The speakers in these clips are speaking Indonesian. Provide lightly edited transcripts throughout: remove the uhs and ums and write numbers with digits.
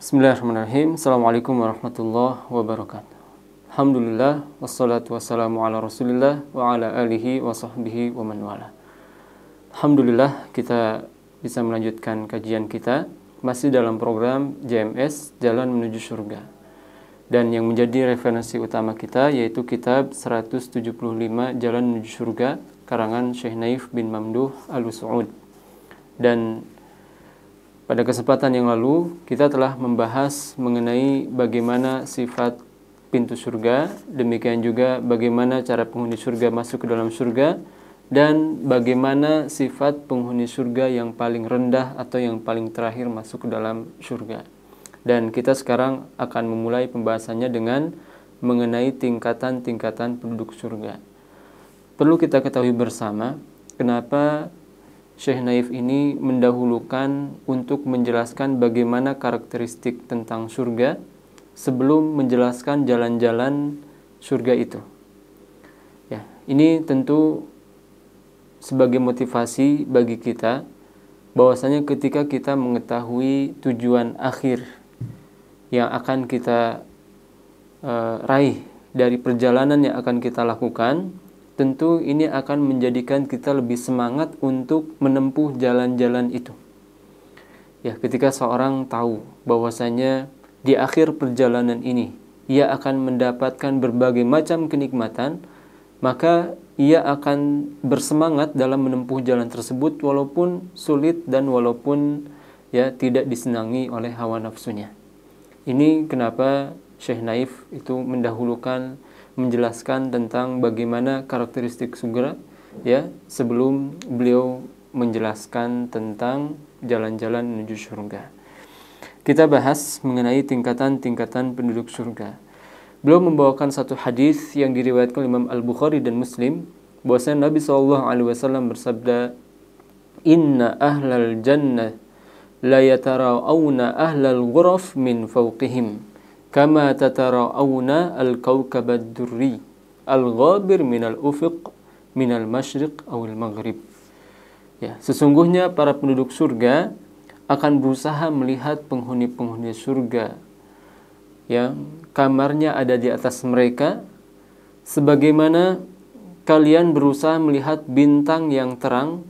Bismillahirrahmanirrahim. Assalamualaikum warahmatullahi wabarakatuh. Alhamdulillah, wassalatu wassalamu ala rasulillah wa ala alihi wa sahbihi wa man wala. Alhamdulillah, kita bisa melanjutkan kajian kita masih dalam program JMS Jalan Menuju Surga. Dan yang menjadi referensi utama kita yaitu kitab 175 Jalan Menuju Surga karangan Syekh Naif bin Mamduh Al-Su'ud. Dan pada kesempatan yang lalu, kita telah membahas mengenai bagaimana sifat pintu surga, demikian juga bagaimana cara penghuni surga masuk ke dalam surga, dan bagaimana sifat penghuni surga yang paling rendah atau yang paling terakhir masuk ke dalam surga. Dan kita sekarang akan memulai pembahasannya dengan mengenai tingkatan-tingkatan penduduk surga. Perlu kita ketahui bersama, kenapa Syekh Naif ini mendahulukan untuk menjelaskan bagaimana karakteristik tentang surga sebelum menjelaskan jalan-jalan surga itu. Ya, ini tentu sebagai motivasi bagi kita bahwasanya ketika kita mengetahui tujuan akhir yang akan kita raih dari perjalanan yang akan kita lakukan, tentu ini akan menjadikan kita lebih semangat untuk menempuh jalan-jalan itu. Ya, ketika seorang tahu bahwasanya di akhir perjalanan ini ia akan mendapatkan berbagai macam kenikmatan, maka ia akan bersemangat dalam menempuh jalan tersebut walaupun sulit dan walaupun tidak disenangi oleh hawa nafsunya. Ini kenapa Syekh Naif itu mendahulukan menjelaskan tentang bagaimana karakteristik surga sebelum beliau menjelaskan tentang jalan-jalan menuju surga. Kita bahas mengenai tingkatan-tingkatan penduduk surga. Beliau membawakan satu hadis yang diriwayatkan Imam Al-Bukhari dan Muslim bahwasanya Nabi SAW bersabda, "Inna ahlal jannah la yatarawna ahlal ghuraf min fawqihim kama tatara'awna al-kawkab ad-durri al-ghabir minal ufiq minal masyriq awil maghrib." Ya, sesungguhnya para penduduk surga akan berusaha melihat penghuni-penghuni surga yang kamarnya ada di atas mereka sebagaimana kalian berusaha melihat bintang yang terang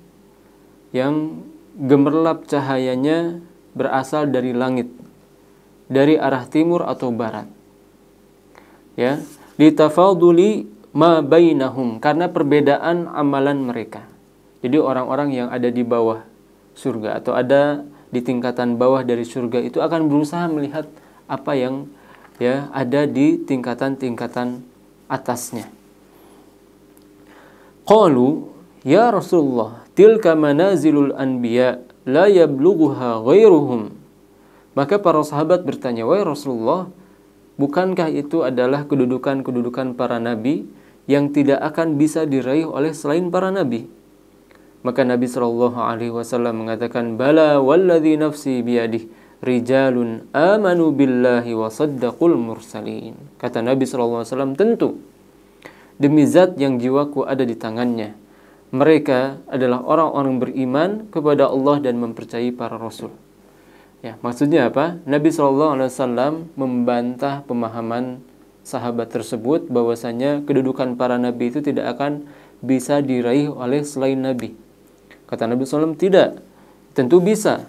yang gemerlap cahayanya berasal dari langit, dari arah timur atau barat. Ya, litafaduli ma bainahum, karena perbedaan amalan mereka. Jadi orang-orang yang ada di bawah surga atau ada di tingkatan bawah dari surga itu akan berusaha melihat apa yang ada di tingkatan-tingkatan atasnya. Qalu ya Rasulullah tilka manazilul anbiya la yablughuha ghairuhum. Maka para sahabat bertanya, "Wahai Rasulullah, bukankah itu adalah kedudukan-kedudukan para nabi yang tidak akan bisa diraih oleh selain para nabi?" Maka Nabi SAW mengatakan, "Bala walladhi nafsi biyadih, rijalun amanu billahi wa saddaqul mursalin." Kata Nabi SAW, tentu demi zat yang jiwaku ada di tangannya, mereka adalah orang-orang beriman kepada Allah dan mempercayai para rasul. Ya, maksudnya apa? Nabi SAW membantah pemahaman sahabat tersebut bahwasanya kedudukan para nabi itu tidak akan bisa diraih oleh selain nabi. Kata Nabi SAW, tidak, tentu bisa.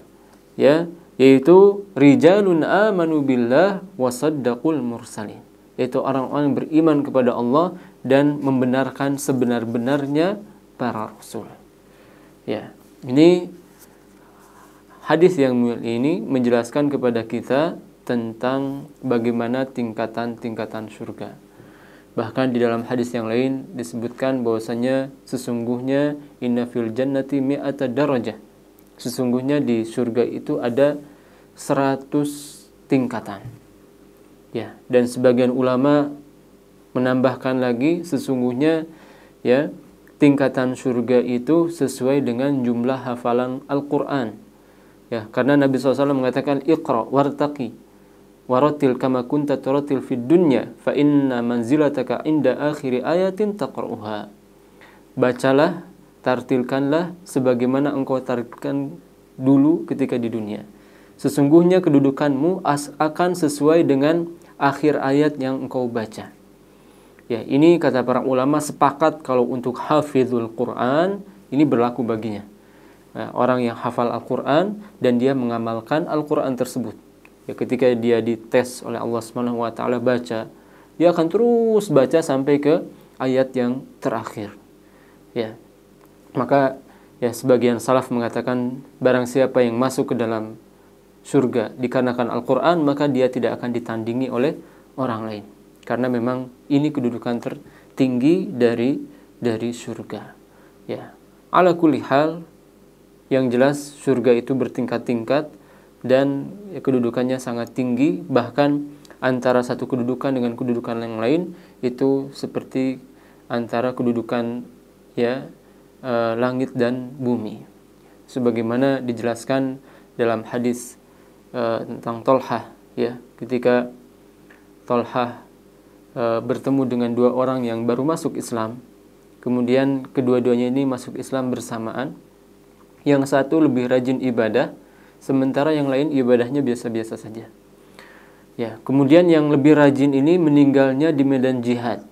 Ya, yaitu rijalun amanu billah wa saddaqul mursalin. Yaitu orang-orang beriman kepada Allah dan membenarkan sebenar-benarnya para rasul. Ya, ini hadis yang mulia ini menjelaskan kepada kita tentang bagaimana tingkatan-tingkatan surga. Bahkan di dalam hadis yang lain disebutkan bahwasanya sesungguhnya inna fil jannati mi'ata darajah. Sesungguhnya di surga itu ada 100 tingkatan. Ya, dan sebagian ulama menambahkan lagi sesungguhnya tingkatan surga itu sesuai dengan jumlah hafalan Al-Qur'an. Ya, karena Nabi SAW mengatakan iqra wartaqi waratil kama kunta turatil fid dunya fa inna manzilataka inda akhiri ayatin taqra'uha. Bacalah, tartilkanlah sebagaimana engkau tartilkan dulu ketika di dunia. Sesungguhnya kedudukanmu akan sesuai dengan akhir ayat yang engkau baca. Ya, ini kata para ulama sepakat kalau untuk hafizul Quran ini berlaku baginya. Nah, orang yang hafal Al-Quran dan dia mengamalkan Al-Quran tersebut. Ya, ketika dia dites oleh Allah Subhanahu wa taala baca, dia akan terus baca sampai ke ayat yang terakhir. Ya. Maka ya sebagian salaf mengatakan barang siapa yang masuk ke dalam surga dikarenakan Al-Quran, maka dia tidak akan ditandingi oleh orang lain. Karena memang ini kedudukan tertinggi dari surga. Ya. Ala kulli hal, yang jelas surga itu bertingkat-tingkat dan ya, kedudukannya sangat tinggi. Bahkan antara satu kedudukan dengan kedudukan yang lain itu seperti antara kedudukan ya langit dan bumi. Sebagaimana dijelaskan dalam hadis tentang Tolhah, ya, ketika Tolhah bertemu dengan dua orang yang baru masuk Islam, kemudian kedua-duanya ini masuk Islam bersamaan. Yang satu lebih rajin ibadah, sementara yang lain ibadahnya biasa-biasa saja. Ya, kemudian yang lebih rajin ini meninggalnya di medan jihad.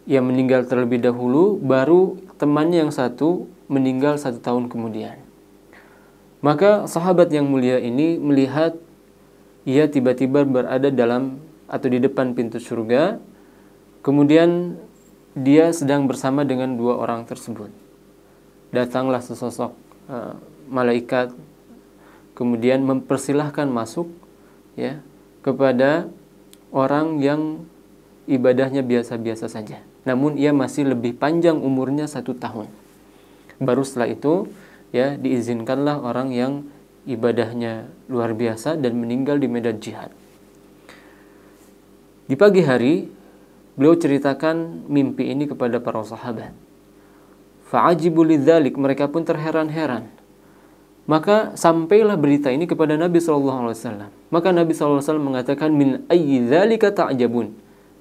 Yang meninggal terlebih dahulu, baru temannya yang satu meninggal 1 tahun kemudian. Maka sahabat yang mulia ini melihat ia tiba-tiba berada dalam atau di depan pintu surga. Kemudian dia sedang bersama dengan dua orang tersebut. Datanglah sesosok malaikat, kemudian mempersilahkan masuk ya kepada orang yang ibadahnya biasa-biasa saja. Namun ia masih lebih panjang umurnya 1 tahun. Baru setelah itu ya diizinkanlah orang yang ibadahnya luar biasa dan meninggal di medan jihad. Di pagi hari beliau ceritakan mimpi ini kepada para sahabat. Fa'ajibu lidzalik, mereka pun terheran-heran. Maka sampailah berita ini kepada Nabi SAW. Maka Nabi SAW mengatakan, min ayyi dzalika ta'jabun.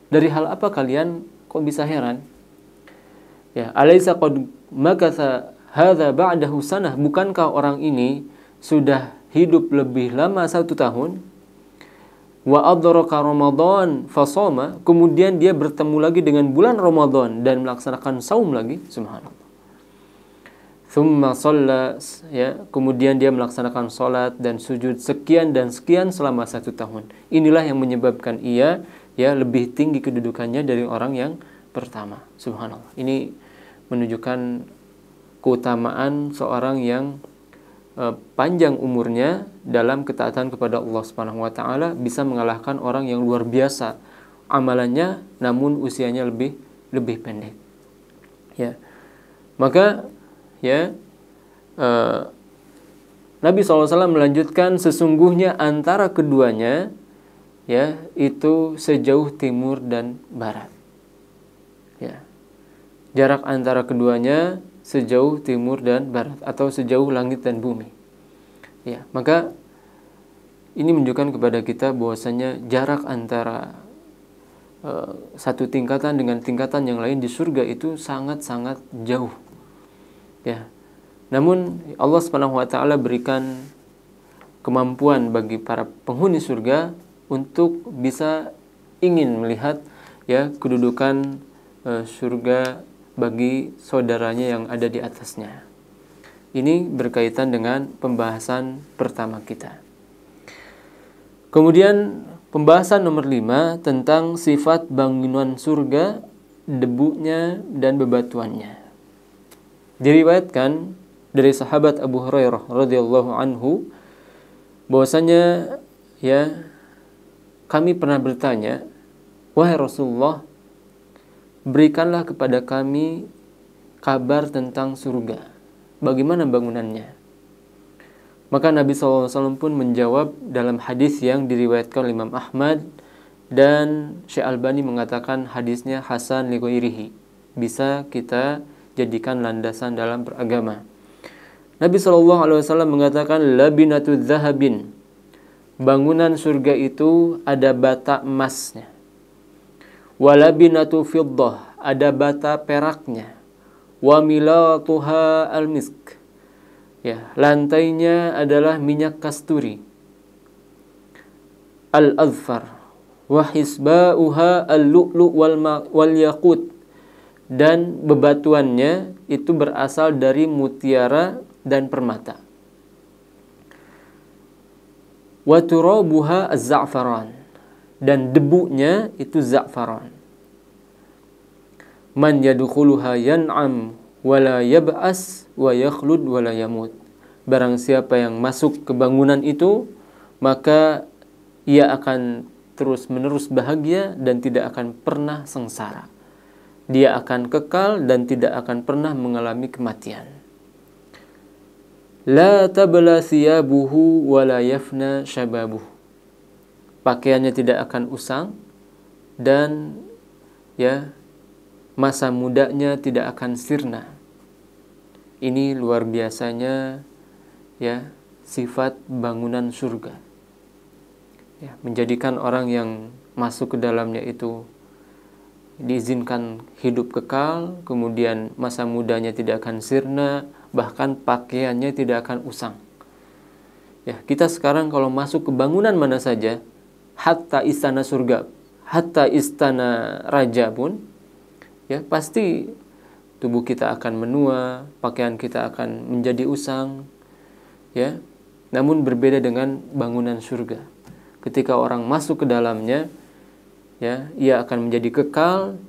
Dari hal apa kalian kok bisa heran? Ya, alaysa qad makatha hadza ba'dahu sanah, bukankah orang ini sudah hidup lebih lama 1 tahun? Wa adraka Ramadan fasoma, kemudian dia bertemu lagi dengan bulan Ramadan dan melaksanakan saum lagi, subhanallah. Thumma shalla, ya, kemudian dia melaksanakan salat dan sujud sekian dan sekian selama 1 tahun. Inilah yang menyebabkan ia ya lebih tinggi kedudukannya dari orang yang pertama. Subhanallah. Ini menunjukkan keutamaan seorang yang panjang umurnya dalam ketaatan kepada Allah Subhanahu wa taala, bisa mengalahkan orang yang luar biasa amalannya namun usianya lebih pendek. Ya. Maka ya Nabi SAW melanjutkan, sesungguhnya antara keduanya ya itu sejauh timur dan barat. Ya. Jarak antara keduanya sejauh timur dan barat atau sejauh langit dan bumi. Ya, maka ini menunjukkan kepada kita bahwasanya jarak antara satu tingkatan dengan tingkatan yang lain di surga itu sangat-sangat jauh. Ya. Namun Allah Subhanahu wa taala berikan kemampuan bagi para penghuni surga untuk bisa ingin melihat ya kedudukan surga bagi saudaranya yang ada di atasnya. Ini berkaitan dengan pembahasan pertama kita. Kemudian pembahasan nomor 5 tentang sifat bangunan surga, debunya dan bebatuannya. Diriwayatkan dari sahabat Abu Hurairah radhiyallahu anhu bahwasanya ya kami pernah bertanya, wahai Rasulullah, berikanlah kepada kami kabar tentang surga. Bagaimana bangunannya? Maka Nabi SAW pun menjawab dalam hadis yang diriwayatkan oleh Imam Ahmad, dan Syekh Albani mengatakan hadisnya hasan li ghairihi. Bisa kita jadikan landasan dalam beragama. Nabi SAW mengatakan labinatu dzahabin. Bangunan surga itu ada bata emasnya. Walabinatu fiddah, ada bata peraknya. Wa milatuha al-misk, Ya, lantainya adalah minyak kasturi. Al-azfar wa hisba'uha al-lu'lu' wal yaqut, dan bebatuannya itu berasal dari mutiara dan permata. Wa turabuha az-za'faran, dan debunya itu za'faran. Man yadkhuluha yan'am wala yab'as wa yakhlud wala yamut. Barang siapa yang masuk ke bangunan itu, maka ia akan terus-menerus bahagia dan tidak akan pernah sengsara. Dia akan kekal dan tidak akan pernah mengalami kematian. La tabla thiyabuhu wa la yafna shababuh. Pakaiannya tidak akan usang dan ya, masa mudanya tidak akan sirna. Ini luar biasanya ya sifat bangunan surga. Ya, menjadikan orang yang masuk ke dalamnya itu diizinkan hidup kekal, kemudian masa mudanya tidak akan sirna, bahkan pakaiannya tidak akan usang. Ya, kita sekarang kalau masuk ke bangunan mana saja, hatta istana surga, hatta istana raja pun, ya pasti tubuh kita akan menua, pakaian kita akan menjadi usang, ya. Namun berbeda dengan bangunan surga. Ketika orang masuk ke dalamnya, ya, ia akan menjadi kekal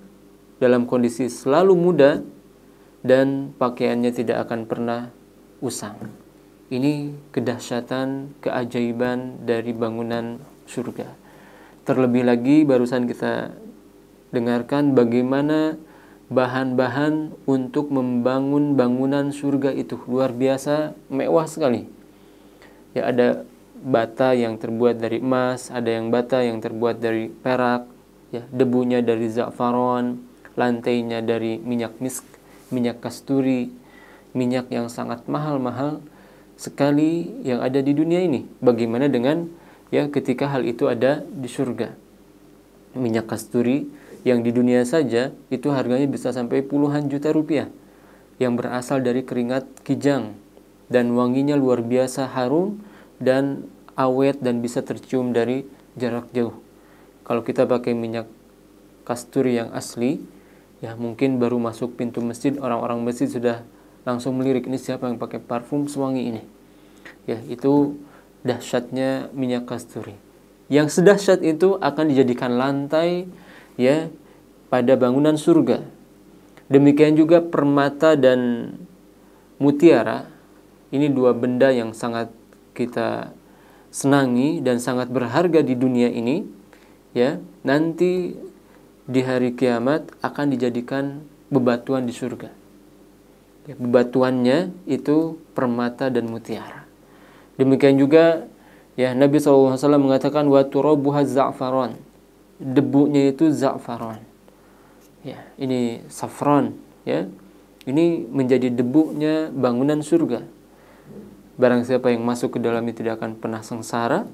dalam kondisi selalu muda dan pakaiannya tidak akan pernah usang. Ini kedahsyatan, keajaiban dari bangunan surga. Terlebih lagi barusan kita dengarkan bagaimana bahan-bahan untuk membangun bangunan surga itu luar biasa mewah sekali. Ya, ada bata yang terbuat dari emas, ada yang bata yang terbuat dari perak, ya, debunya dari za'faron, lantainya dari minyak misk, minyak kasturi, minyak yang sangat mahal-mahal sekali yang ada di dunia ini. Bagaimana dengan ya ketika hal itu ada di surga? Minyak kasturi yang di dunia saja itu harganya bisa sampai puluhan juta rupiah, yang berasal dari keringat kijang dan wanginya luar biasa harum dan awet dan bisa tercium dari jarak jauh. Kalau kita pakai minyak kasturi yang asli, ya mungkin baru masuk pintu masjid orang-orang masjid sudah langsung melirik, ini siapa yang pakai parfum sewangi ini. Ya, itu dahsyatnya minyak kasturi. Yang sedahsyat itu akan dijadikan lantai ya pada bangunan surga. Demikian juga permata dan mutiara. Ini dua benda yang sangat kita senangi dan sangat berharga di dunia ini. Ya, nanti di hari kiamat akan dijadikan bebatuan di surga. Ya, bebatuannya itu permata dan mutiara. Demikian juga ya Nabi SAW mengatakan wa turabuha za'faran. Debunya itu za'faran. Ya, ini safran ya. Ini menjadi debunya bangunan surga. Barang siapa yang masuk ke dalamnya tidak akan pernah sengsara,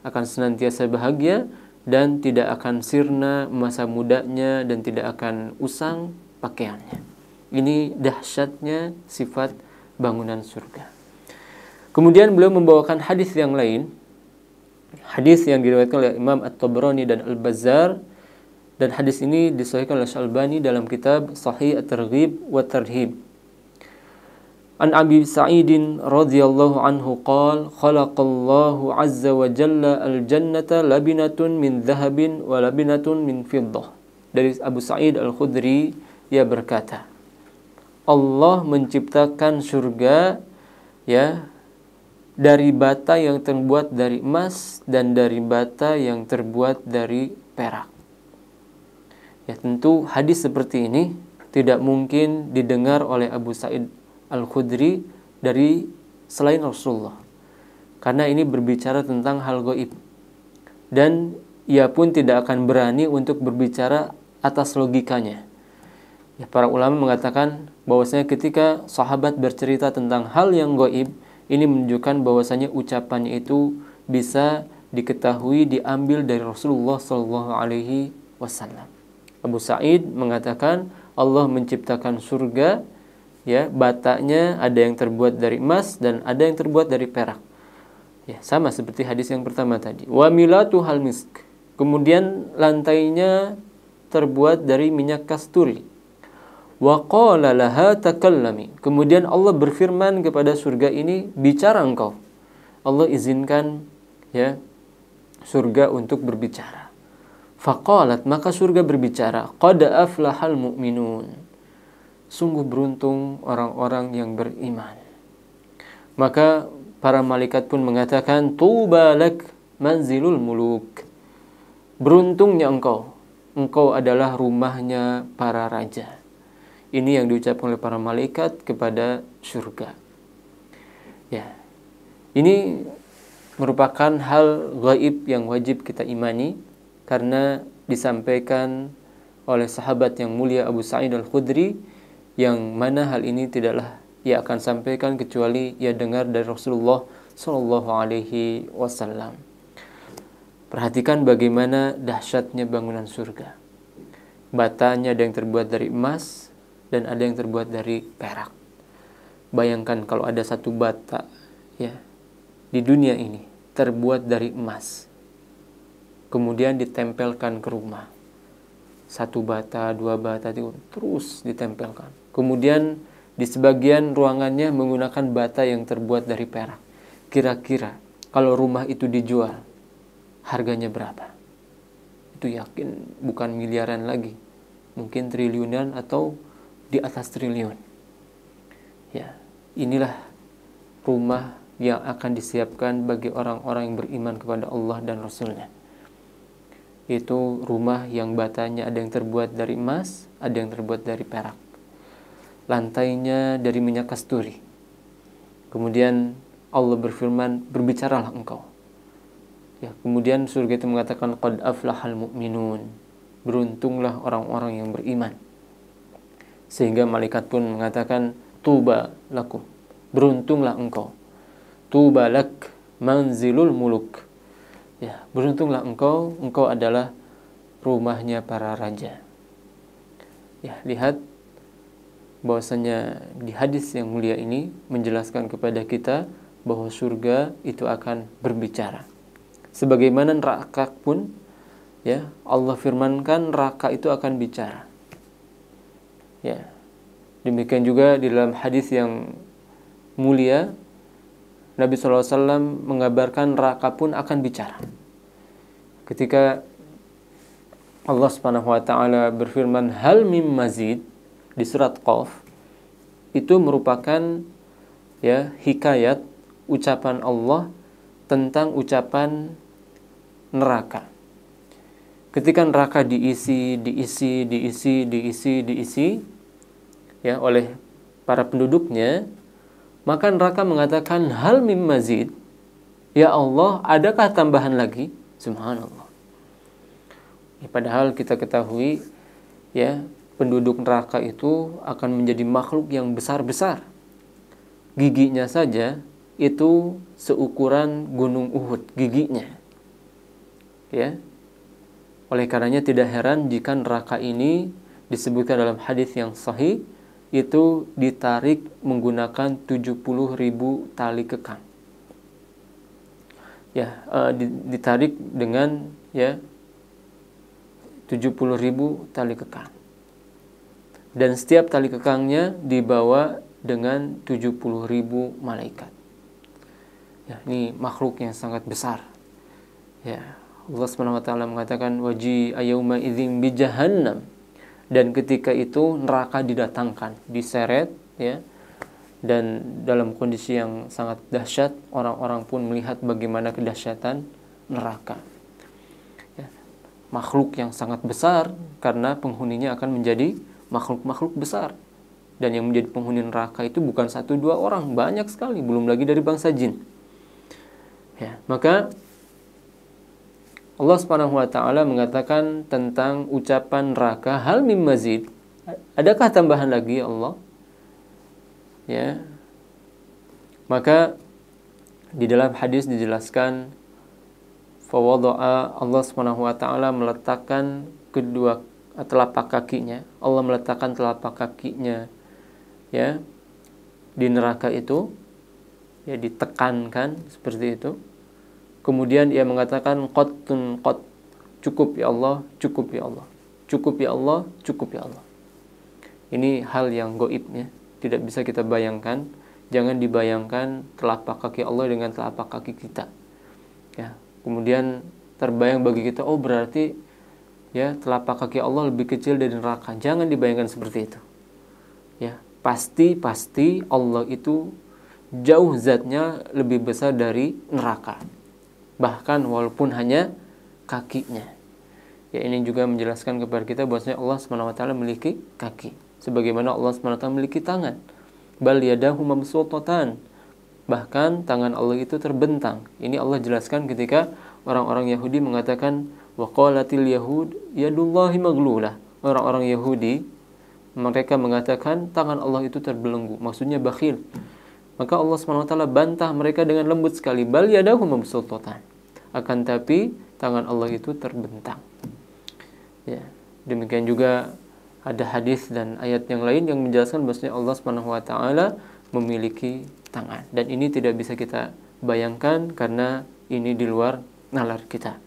akan senantiasa bahagia dan tidak akan sirna masa mudanya dan tidak akan usang pakaiannya. Ini dahsyatnya sifat bangunan surga. Kemudian beliau membawakan hadis yang lain, hadis yang diriwayatkan oleh Imam At-Tabrani dan Al-Bazzar, dan hadis ini disahihkan oleh Syalbani dalam kitab Sahih At-Targhib wa Tarhib. An Abi Sa'idin radhiyallahu anhu qala khalaqallahu azza wa jalla al-jannata labinatun min dhahabin wa labinatun min fiddah. Dari Abu Sa'id Al-Khudri, ia berkata, Allah menciptakan surga ya dari bata yang terbuat dari emas dan dari bata yang terbuat dari perak. Ya, tentu hadis seperti ini tidak mungkin didengar oleh Abu Sa'id Al-Khudri dari selain Rasulullah, karena ini berbicara tentang hal gaib dan ia pun tidak akan berani untuk berbicara atas logikanya. Ya, para ulama mengatakan bahwasanya ketika sahabat bercerita tentang hal yang gaib, ini menunjukkan bahwasanya ucapannya itu bisa diketahui diambil dari Rasulullah SAW. Abu Sa'id mengatakan Allah menciptakan surga ya, batanya ada yang terbuat dari emas dan ada yang terbuat dari perak. Ya, sama seperti hadis yang pertama tadi. Wa milatuhal misk. Kemudian lantainya terbuat dari minyak kasturi. Wa qala laha takallami. Kemudian Allah berfirman kepada surga ini, bicara engkau. Allah izinkan ya surga untuk berbicara. Faqalat, maka surga berbicara, qad aflahal mu'minun. Sungguh beruntung orang-orang yang beriman. Maka para malaikat pun mengatakan, tuba lak manzilul muluk. Beruntungnya engkau. Engkau adalah rumahnya para raja. Ini yang diucapkan oleh para malaikat kepada surga. Ya. Ini merupakan hal gaib yang wajib kita imani karena disampaikan oleh sahabat yang mulia Abu Sa'id Al-Khudri, yang mana hal ini tidaklah ia akan sampaikan kecuali ia dengar dari Rasulullah Shallallahu Alaihi Wasallam. Perhatikan bagaimana dahsyatnya bangunan surga. Batanya ada yang terbuat dari emas dan ada yang terbuat dari perak. Bayangkan kalau ada satu bata ya di dunia ini terbuat dari emas, kemudian ditempelkan ke rumah. Satu bata, dua bata, terus ditempelkan. Kemudian di sebagian ruangannya menggunakan bata yang terbuat dari perak. Kira-kira kalau rumah itu dijual, harganya berapa? Itu yakin bukan miliaran lagi, mungkin triliunan atau di atas triliun. Ya, inilah rumah yang akan disiapkan bagi orang-orang yang beriman kepada Allah dan Rasul-Nya. Itu rumah yang batanya ada yang terbuat dari emas, ada yang terbuat dari perak. Lantainya dari minyak kasturi. Kemudian Allah berfirman, berbicaralah engkau. Ya, kemudian surga itu mengatakan, qad aflahal mu'minun. Beruntunglah orang-orang yang beriman. Sehingga malaikat pun mengatakan, tuba lakum. Beruntunglah engkau. Tuba lak manzilul muluk. Ya, beruntunglah engkau adalah rumahnya para raja. Ya, lihat bahwasanya di hadis yang mulia ini menjelaskan kepada kita bahwa surga itu akan berbicara. Sebagaimana neraka pun ya, Allah firmankan neraka itu akan bicara. Ya. Demikian juga di dalam hadis yang mulia Nabi SAW mengabarkan neraka pun akan bicara. Ketika Allah Subhanahu wa taala berfirman hal mim mazid di surat Qaf, itu merupakan ya hikayat ucapan Allah tentang ucapan neraka. Ketika neraka diisi ya oleh para penduduknya, maka neraka mengatakan hal mim mazid, ya Allah, adakah tambahan lagi? Subhanallah. Ya, padahal kita ketahui ya, penduduk neraka itu akan menjadi makhluk yang besar-besar. Giginya saja itu seukuran gunung Uhud, giginya. Ya. Oleh karenanya tidak heran jika neraka ini disebutkan dalam hadis yang sahih itu ditarik menggunakan 70.000 tali kekang. Ya, ditarik dengan ya 70.000 tali kekang. Dan setiap tali kekangnya dibawa dengan 70.000 malaikat. Ya, ini makhluk yang sangat besar. Ya, Allah Subhanahu wa taala mengatakan waji ayauma idzim bi jahannam. Dan ketika itu neraka didatangkan, diseret ya. Dan dalam kondisi yang sangat dahsyat, orang-orang pun melihat bagaimana kedahsyatan neraka. Ya, makhluk yang sangat besar karena penghuninya akan menjadi makhluk-makhluk besar. Dan yang menjadi penghuni neraka itu bukan 1-2 orang, banyak sekali, belum lagi dari bangsa jin. Ya, maka Allah Subhanahu wa taala mengatakan tentang ucapan neraka, hal mim mazid, adakah tambahan lagi ya Allah? Ya. Maka di dalam hadis dijelaskan fawadha'a, Allah Subhanahu wa taala meletakkan kedua telapak kakinya. Allah meletakkan telapak kakinya ya di neraka itu, ya ditekankan seperti itu. Kemudian ia mengatakan qattun qat, cukup ya Allah, cukup ya Allah, cukup ya Allah, cukup ya Allah. Ini hal yang gaib ya, tidak bisa kita bayangkan. Jangan dibayangkan telapak kaki Allah dengan telapak kaki kita. Ya, kemudian terbayang bagi kita, oh berarti ya telapak kaki Allah lebih kecil dari neraka. Jangan dibayangkan seperti itu. Ya, pasti Allah itu jauh zatnya lebih besar dari neraka. Bahkan walaupun hanya kakinya. Ya, ini juga menjelaskan kepada kita bahwasanya Allah SWT memiliki kaki, sebagaimana Allah SWT memiliki tangan. Bal yadahu mabsutatan. Bahkan tangan Allah itu terbentang. Ini Allah jelaskan ketika orang-orang Yahudi mengatakan waqalatil yahud yadullahi maglulah. Orang-orang Yahudi mereka mengatakan tangan Allah itu terbelenggu, maksudnya bakhil. Maka Allah SWT bantah mereka dengan lembut sekali. Bal yadahu mabsutatan. Akan tapi tangan Allah itu terbentang. Ya, demikian juga ada hadis dan ayat yang lain yang menjelaskan bahwasanya Allah SWT memiliki tangan, dan ini tidak bisa kita bayangkan karena ini di luar nalar kita.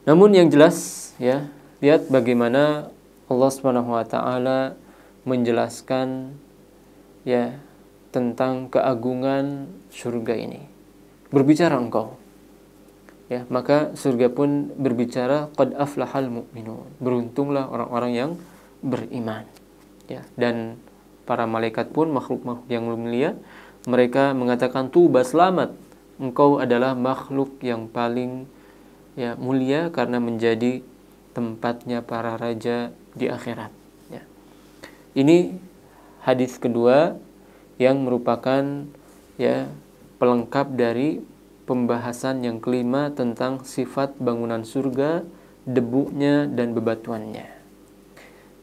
Namun yang jelas ya, lihat bagaimana Allah SWT menjelaskan ya tentang keagungan surga ini. Berbicara engkau, ya, maka surga pun berbicara qad aflahal mu'minun. Beruntunglah orang-orang yang beriman. Ya, dan para malaikat pun makhluk-makhluk yang mulia, mereka mengatakan tuba, selamat. Engkau adalah makhluk yang paling ya mulia karena menjadi tempatnya para raja di akhirat. Ya. Ini hadis kedua yang merupakan ya pelengkap dari pembahasan yang kelima tentang sifat bangunan surga, debunya dan bebatuannya.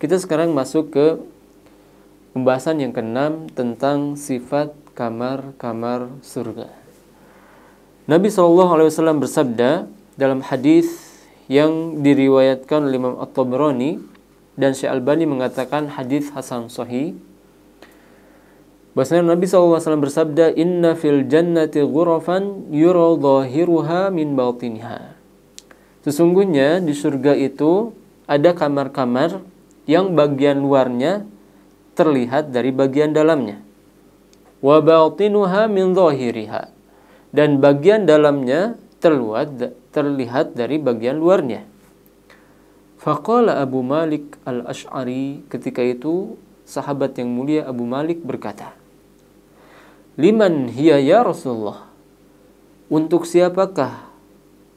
Kita sekarang masuk ke pembahasan yang keenam tentang sifat kamar-kamar surga. Nabi SAW bersabda dalam hadis yang diriwayatkan oleh Imam At-Tabrani dan Syekh Albani mengatakan hadis hasan sahih. Bahwasanya Nabi SAW bersabda, inna fil jannati ghurafan yura dhahiruha min batiniha. Sesungguhnya di surga itu ada kamar-kamar yang bagian luarnya terlihat dari bagian dalamnya. Wa batinuha min dhahiriha. Dan bagian dalamnya terlihat dari bagian luarnya. Faqala Abu Malik al-Ash'ari, ketika itu sahabat yang mulia Abu Malik berkata, liman hiya ya Rasulullah? Untuk siapakah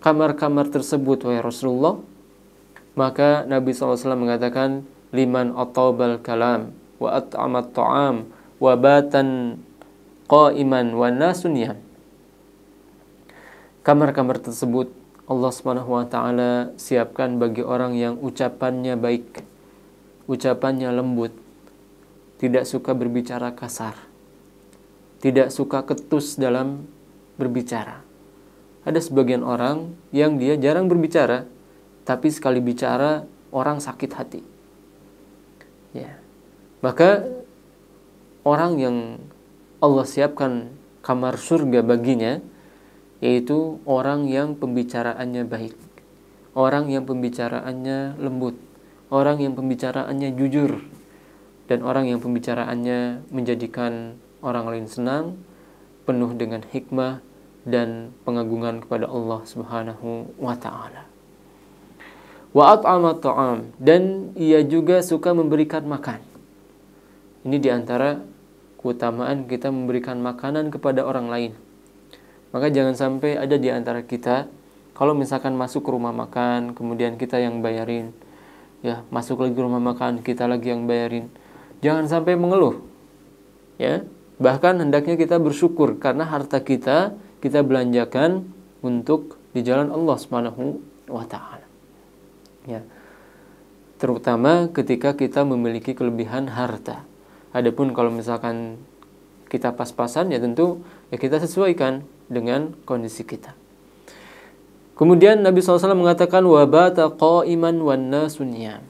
kamar-kamar tersebut wahai Rasulullah? Maka Nabi SAW mengatakan, liman atawbal kalam wa at'amat ta'am wa batan qa'iman wa nasun yam. Kamar-kamar tersebut Allah SWT siapkan bagi orang yang ucapannya baik, ucapannya lembut, tidak suka berbicara kasar, tidak suka ketus dalam berbicara. Ada sebagian orang yang dia jarang berbicara, tapi sekali bicara orang sakit hati. Ya. Maka orang yang Allah siapkan kamar surga baginya, yaitu orang yang pembicaraannya baik, orang yang pembicaraannya lembut, orang yang pembicaraannya jujur, dan orang yang pembicaraannya menjadikan orang lain senang, penuh dengan hikmah dan pengagungan kepada Allah Subhanahu wa taala. Wa at'ama ta'am, dan ia juga suka memberikan makan. Ini diantara keutamaan kita memberikan makanan kepada orang lain. Maka jangan sampai ada di antara kita, kalau misalkan masuk ke rumah makan, kemudian kita yang bayarin, ya masuk lagi ke rumah makan, kita lagi yang bayarin. Jangan sampai mengeluh, ya. Bahkan hendaknya kita bersyukur karena harta kita belanjakan untuk di jalan Allah Subhanahu wa taala. Ya. Terutama ketika kita memiliki kelebihan harta. Adapun kalau misalkan kita pas-pasan, ya tentu ya kita sesuaikan dengan kondisi kita. Kemudian Nabi SAW mengatakan wabata qa'iman wan nasun niyam,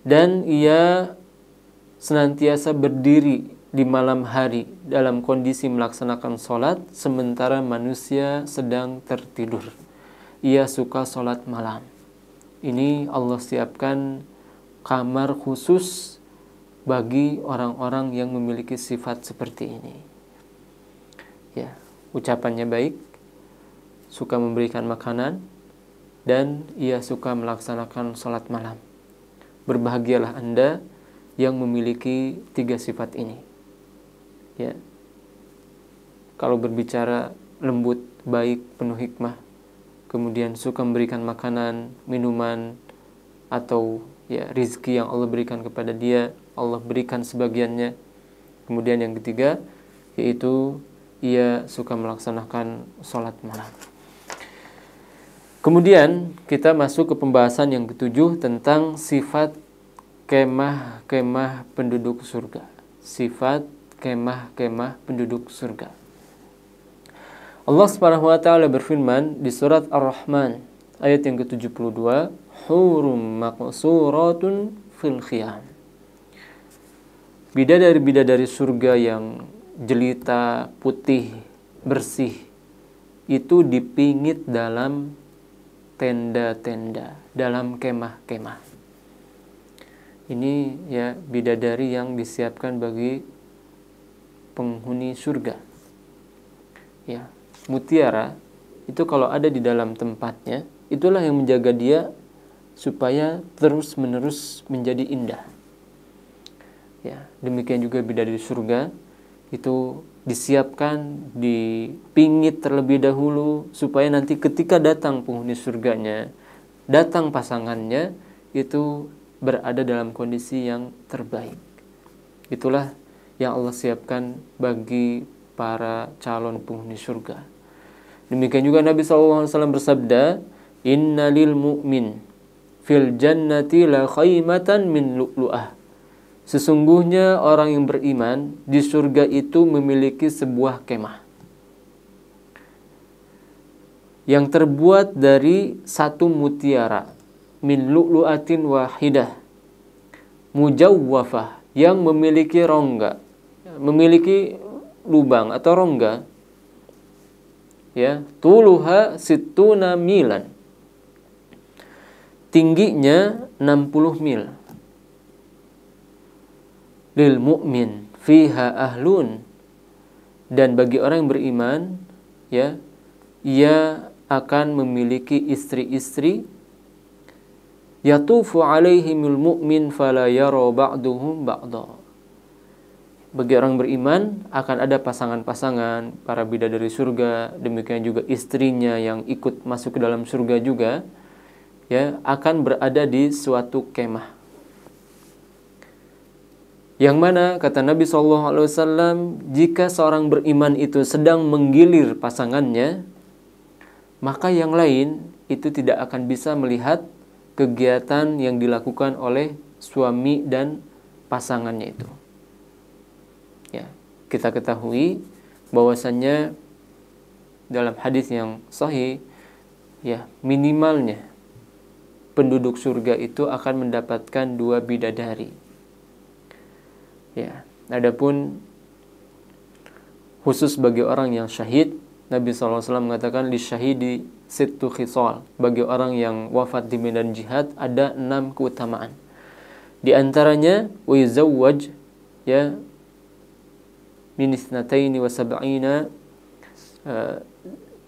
dan ia senantiasa berdiri di malam hari dalam kondisi melaksanakan sholat sementara manusia sedang tertidur. Ia suka sholat malam. Ini Allah siapkan kamar khusus bagi orang-orang yang memiliki sifat seperti ini. Ya, ucapannya baik, suka memberikan makanan, dan ia suka melaksanakan sholat malam. Berbahagialah Anda yang memiliki 3 sifat ini. Ya, kalau berbicara lembut, baik, penuh hikmah, kemudian suka memberikan makanan, minuman, atau ya rizki yang Allah berikan kepada dia, Allah berikan sebagiannya. Kemudian yang ketiga, yaitu ia suka melaksanakan sholat malam. Kemudian kita masuk ke pembahasan yang ketujuh tentang sifat kemah-kemah penduduk surga. Sifat kemah-kemah penduduk surga. Allah Subhanahu wa taala berfirman di surat Ar-Rahman ayat yang ke-72, hurum maqsuratun fil khiyam. Bidadari-bidadari surga yang jelita, putih, bersih itu dipingit dalam tenda-tenda, dalam kemah-kemah. Ini ya bidadari yang disiapkan bagi penghuni surga. Ya, mutiara itu kalau ada di dalam tempatnya, itulah yang menjaga dia supaya terus-menerus menjadi indah. Ya, demikian juga bidadari surga itu disiapkan, dipingit terlebih dahulu supaya nanti ketika datang penghuni surganya, datang pasangannya, itu berada dalam kondisi yang terbaik. Itulah yang Allah siapkan bagi para calon penghuni surga. Demikian juga Nabi SAW bersabda, inna lil mu'min fil jannati la khaymatan min lu'lu'ah. Sesungguhnya orang yang beriman di surga itu memiliki sebuah kemah yang terbuat dari satu mutiara, min lu'lu'atin wahidah, mujawwafah, yang memiliki rongga, memiliki lubang atau rongga, ya, tuluha situna milan, tingginya 60 mil. Lil mu'min fiha ahlun, dan bagi orang yang beriman, ya, ia akan memiliki istri-istri, yatufu alaihimul mu'min fala yara ba'duhum ba'da. Bagi orang beriman akan ada pasangan-pasangan para bidadari surga, demikian juga istrinya yang ikut masuk ke dalam surga juga, ya, akan berada di suatu kemah. Yang mana kata Nabi SAW, jika seorang beriman itu sedang menggilir pasangannya, maka yang lain itu tidak akan bisa melihat kegiatan yang dilakukan oleh suami dan pasangannya itu. Ya, kita ketahui bahwasannya dalam hadis yang sahih, ya, minimalnya penduduk surga itu akan mendapatkan 2 bidadari. Ya, adapun khusus bagi orang yang syahid, Nabi SAW mengatakan li syahidi sittu khisal. Bagi orang yang wafat di medan jihad ada 6 keutamaan. Di antaranya wa yuzawwaj, ya, min isnataini wa sab'ina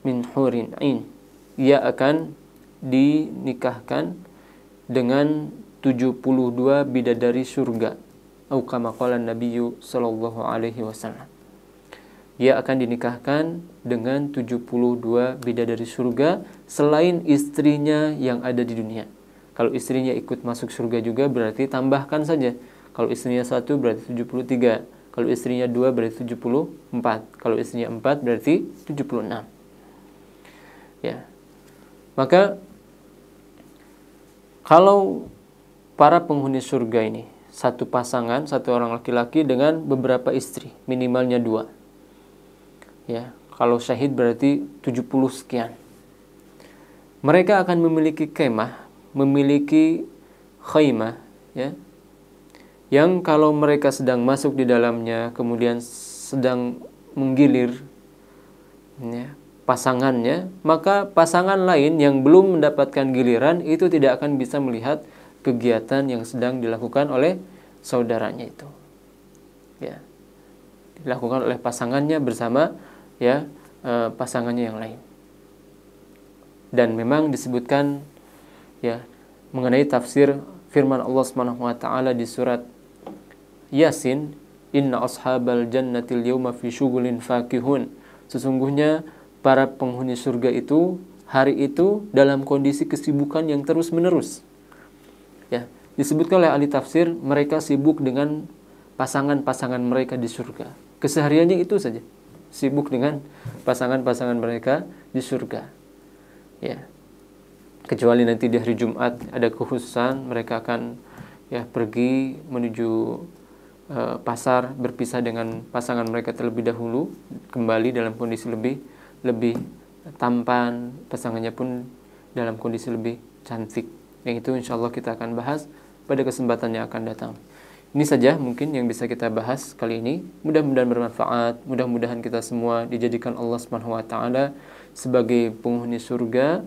min hurin ain. Ia akan dinikahkan dengan 72 bidadari surga. Atau kama qala Nabiyyu sallallahu alaihi wasallam. Ia akan dinikahkan dengan 72 bidadari surga selain istrinya yang ada di dunia. Kalau istrinya ikut masuk surga juga berarti tambahkan saja. Kalau istrinya 1 berarti 73. Kalau istrinya 2 berarti 74. Kalau istrinya 4 berarti 76. Ya. Maka kalau para penghuni surga ini satu pasangan, satu orang laki-laki dengan beberapa istri, minimalnya 2. Ya, kalau syahid berarti 70 sekian. Mereka akan memiliki kemah, memiliki khaymah, ya, yang kalau mereka sedang masuk di dalamnya kemudian sedang menggilir ya, pasangannya, maka pasangan lain yang belum mendapatkan giliran itu tidak akan bisa melihat kegiatan yang sedang dilakukan oleh saudaranya itu. Ya, dilakukan oleh pasangannya bersama ya pasangannya yang lain. Dan memang disebutkan ya mengenai tafsir firman Allah Subhanahu wa taala di surat Yasin, inna ashabal jannatil yawma fi syughulin fakihun. Sesungguhnya para penghuni surga itu hari itu dalam kondisi kesibukan yang terus-menerus. Ya, disebutkan oleh ahli tafsir mereka sibuk dengan pasangan-pasangan mereka di surga. Kesehariannya itu saja. Sibuk dengan pasangan-pasangan mereka di surga. Ya. Kecuali nanti di hari Jumat ada kekhususan, mereka akan ya pergi menuju pasar, berpisah dengan pasangan mereka terlebih dahulu, kembali dalam kondisi lebih tampan, pasangannya pun dalam kondisi lebih cantik. Yang itu insya Allah kita akan bahas pada kesempatan yang akan datang. Ini saja mungkin yang bisa kita bahas kali ini. Mudah-mudahan bermanfaat. Mudah-mudahan kita semua dijadikan Allah Subhanahu wa taala sebagai penghuni surga.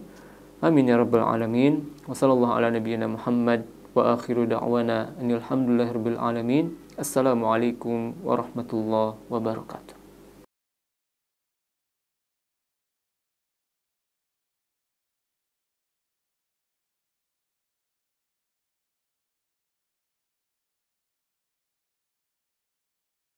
Amin ya rabbal alamin. Wassallallahu ala nabiyyina Muhammad wa akhiru da'wana alhamdulillahirabbil alamin. Assalamualaikum warahmatullahi wabarakatuh.